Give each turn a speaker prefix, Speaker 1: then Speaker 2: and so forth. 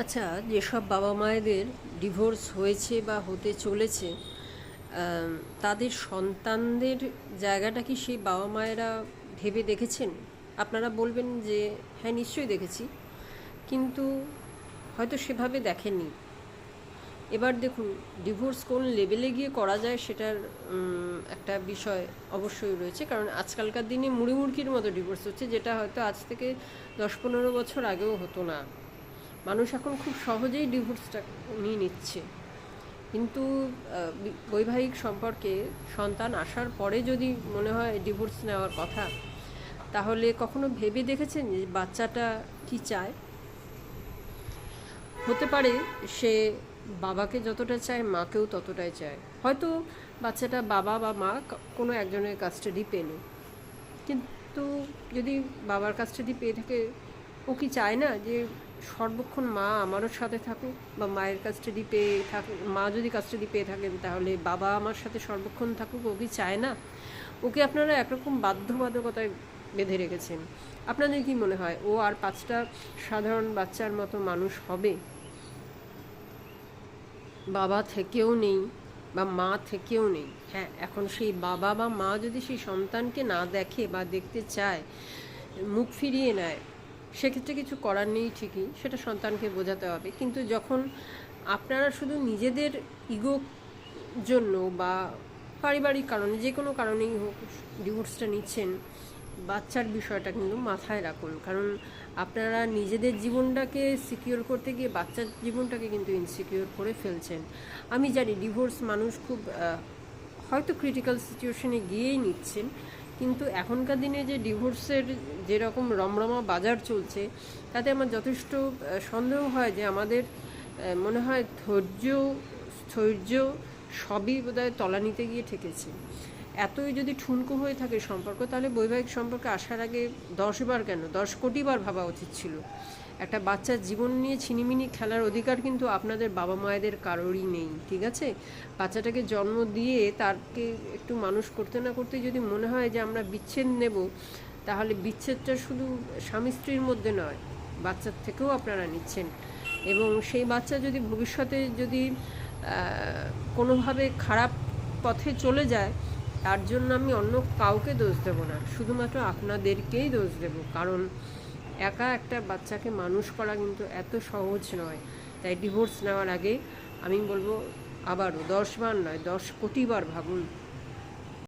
Speaker 1: আচ্ছা, যেসব বাবা মায়েদের ডিভোর্স হয়েছে বা হতে চলেছে, তাদের সন্তানদের জায়গাটা কি সেই বাবা মায়েরা ভেবে দেখেছেন? আপনারা বলবেন যে হ্যাঁ, নিশ্চয়ই দেখেছি, কিন্তু হয়তো সেভাবে দেখেননি। এবার দেখুন, ডিভোর্স কোন লেভেলে গিয়ে করা যায় সেটার একটা বিষয় অবশ্যই রয়েছে, কারণ আজকালকার দিনে মুড়ি মুড়কির মতো ডিভোর্স হচ্ছে, যেটা হয়তো আজ থেকে 10-15 বছর আগেও হতো না। মানুষ এখন খুব সহজেই ডিভোর্সটা নিয়ে নিচ্ছে, কিন্তু বৈবাহিক সম্পর্কে সন্তান আসার পরে যদি মনে হয় ডিভোর্স নেওয়ার কথা, তাহলে কখনো ভেবে দেখেছেন যে বাচ্চাটা কি চায়? হতে পারে সে বাবাকে যতটা চায় মাকেও ততটাই চায়। হয়তো বাচ্চাটা বাবা বা মা কোনো একজনের কাস্টাডি পেল, কিন্তু যদি বাবার কাস্টাডি পেয়ে থাকে, ও কি চায় না যে সর্বক্ষণ মা আমারও সাথে থাকুক? বা মায়ের কাস্টাডি পেয়ে থাকে, মা যদি কাস্টাডি পেয়ে থাকেন তাহলে বাবা আমার সাথে সর্বক্ষণ থাকুক? ও কি চায় না? ওকে আপনারা একরকম বাধ্যবাধকতায় বেঁধে রেখেছেন। আপনাদের কি মনে হয় ও আর 5টা সাধারণ বাচ্চার মতো মানুষ হবে? বাবা থেকেও নেই বা মা থেকেও নেই। হ্যাঁ, এখন সেই বাবা বা মা যদি সেই সন্তানকে না দেখে বা দেখতে চায়, মুখ ফিরিয়ে নেয়, সেক্ষেত্রে কিছু করার নেই, ঠিকই, সেটা সন্তানকে বোঝাতে হবে। কিন্তু যখন আপনারা শুধু নিজেদের ইগো জন্য বা পারিবারিক কারণে, যে কোনো কারণেই হোক, ডিভোর্সটা নিচ্ছেন, বাচ্চার বিষয়টা কিন্তু মাথায় রাখুন। কারণ আপনারা নিজেদের জীবনটাকে সিকিওর করতে গিয়ে বাচ্চার জীবনটাকে কিন্তু ইনসিকিওর করে ফেলছেন। আমি জানি ডিভোর্স মানুষ খুব হয়তো ক্রিটিক্যাল সিচুয়েশনে গিয়েই নিচ্ছেন, কিন্তু এখনকার দিনে যে ডিভোর্সের যেরকম রমরমা বাজার চলছে, তাতে আমার যথেষ্ট সন্দেহ হয় যে আমাদের মনে হয় স্থৈর্য সবই বোধহয় তলানিতে গিয়ে ঠেকেছে। এতই যদি ঠুনকো হয়ে থাকে সম্পর্ক, তাহলে বৈবাহিক সম্পর্কে আসার আগে 10 বার কেন 10 কোটি বার ভাবা উচিত ছিল। একটা বাচ্চার জীবন নিয়ে ছিনিমিনি খেলার অধিকার কিন্তু আপনাদের বাবা মায়েদের কারোরই নেই, ঠিক আছে? বাচ্চাটাকে জন্ম দিয়ে তাকে একটু মানুষ করতে না করতে যদি মনে হয় যে আমরা বিচ্ছেদ নেব, তাহলে বিচ্ছেদটা শুধু স্বামী স্ত্রীর মধ্যে নয়, বাচ্চার থেকেও আপনারা নিচ্ছেন। এবং সেই বাচ্চা যদি ভবিষ্যতে যদি কোনোভাবে খারাপ পথে চলে যায়, তার জন্য আমি অন্য কাউকে দোষ দেব না, শুধুমাত্র আপনাদেরকেই দোষ দেব। কারণ একা একটা বাচ্চাকে মানুষ করা কিন্তু এত সহজ নয়। তাই ডিভোর্স নেওয়ার আগে আমি বলবো, আবারও 10 বার নয়, 10 কোটি বার ভাবুন।